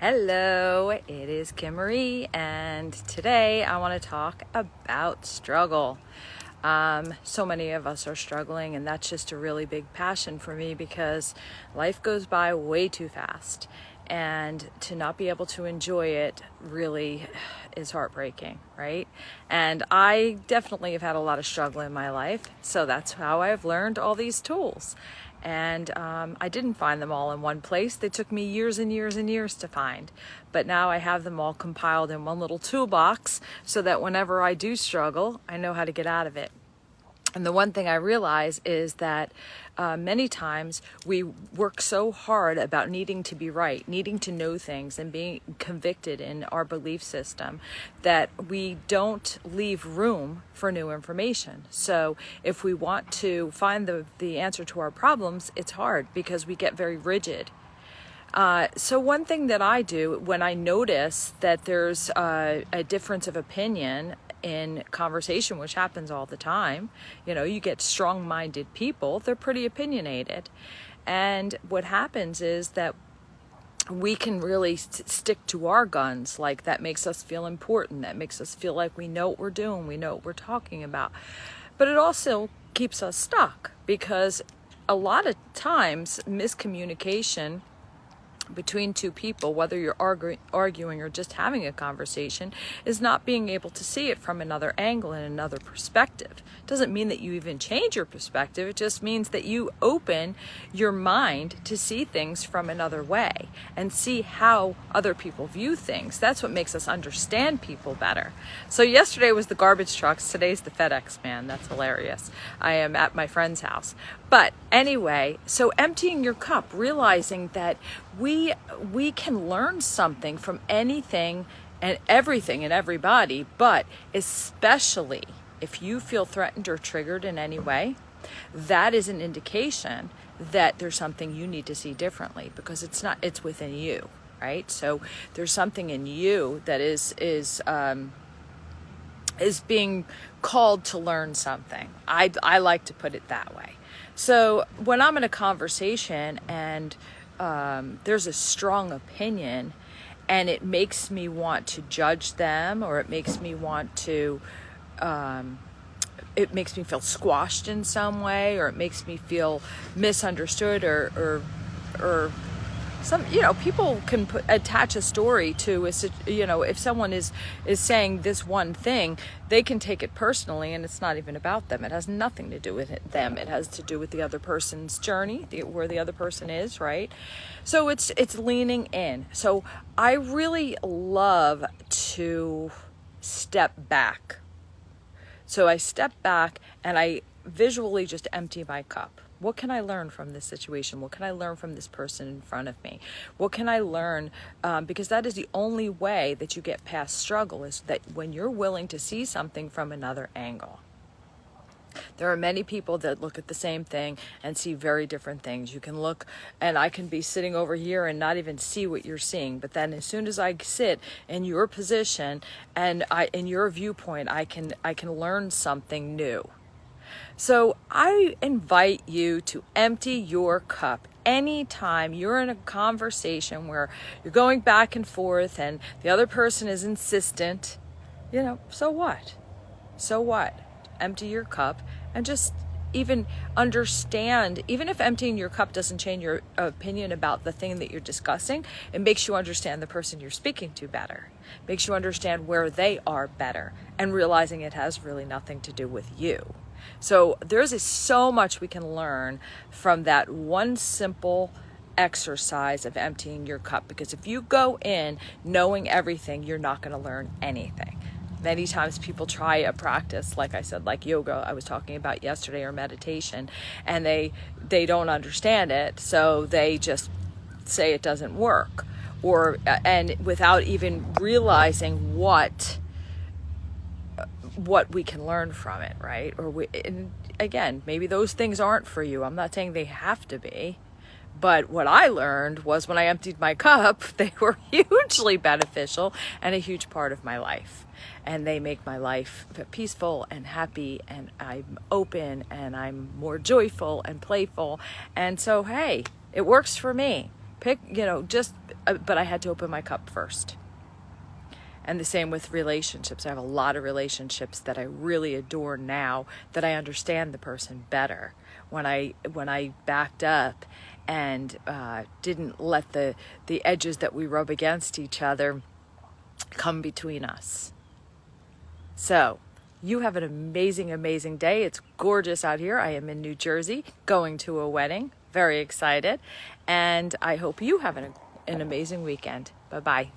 Hello, it is Kim Marie, and today I want to talk about struggle. So many of us are struggling, and that's just a really big passion for me because life goes by way too fast, and to not be able to enjoy it really is heartbreaking, right? And I definitely have had a lot of struggle in my life, so that's how I've learned all these tools. And I didn't find them all in one place. They took me years and years and years to find. But now I have them all compiled in one little toolbox so that whenever I do struggle, I know how to get out of it. And the one thing I realize is that many times we work so hard about needing to be right, needing to know things, and being convicted in our belief system that we don't leave room for new information. So if we want to find the answer to our problems, it's hard because we get very rigid. So one thing that I do when I notice that there's a difference of opinion in conversation, which happens all the time, you get strong-minded people, they're pretty opinionated. And what happens is that we can really stick to our guns. Like, that makes us feel important. That makes us feel like we know what we're doing. We know what we're talking about. But it also keeps us stuck because a lot of times miscommunication between two people, whether you're arguing or just having a conversation, is not being able to see it from another angle and another perspective. Doesn't mean that you even change your perspective. It just means that you open your mind to see things from another way and see how other people view things. That's what makes us understand people better. So yesterday was the garbage trucks. Today's the FedEx man. That's hilarious. I am at my friend's house. But anyway, so emptying your cup, realizing that we can learn something from anything and everything and everybody, but especially if you feel threatened or triggered in any way, that is an indication that there's something you need to see differently, because it's within you, right? So there's something in you that is being called to learn something. I like to put it that way. So when I'm in a conversation and there's a strong opinion and it makes me want to judge them, or it makes me want to, it makes me feel squashed in some way, or it makes me feel misunderstood, or some, people can attach a story to if someone is saying this one thing, they can take it personally, and it's not even about them. It has nothing to do with them. It has to do with the other person's journey, where the other person is, right? So it's leaning in. So I really love to step back. So I step back and I visually just empty my cup. What can I learn from this situation? What can I learn from this person in front of me? What can I learn? Because that is the only way that you get past struggle, is that when you're willing to see something from another angle. There are many people that look at the same thing and see very different things. You can look, and I can be sitting over here and not even see what you're seeing. But then as soon as I sit in your position and in your viewpoint, I can learn something new. So I invite you to empty your cup anytime you're in a conversation where you're going back and forth and the other person is insistent. So what? So what? Empty your cup and just even understand. Even if emptying your cup doesn't change your opinion about the thing that you're discussing, it makes you understand the person you're speaking to better. Makes you understand where they are better, and realizing it has really nothing to do with you. So there's so much we can learn from that one simple exercise of emptying your cup, because if you go in knowing everything, you're not going to learn anything. Many times people try a practice, like I said, like yoga I was talking about yesterday, or meditation, and they don't understand it, so they just say it doesn't work, and without even realizing what we can learn from it, right? And again, maybe those things aren't for you. I'm not saying they have to be. But what I learned was when I emptied my cup, they were hugely beneficial and a huge part of my life. And they make my life peaceful and happy, and I'm open, and I'm more joyful and playful. And so, hey, it works for me. but I had to open my cup first. And the same with relationships. I have a lot of relationships that I really adore now that I understand the person better. When I backed up and didn't let the edges that we rub against each other come between us. So, you have an amazing, amazing day. It's gorgeous out here. I am in New Jersey going to a wedding. Very excited. And I hope you have an amazing weekend. Bye-bye.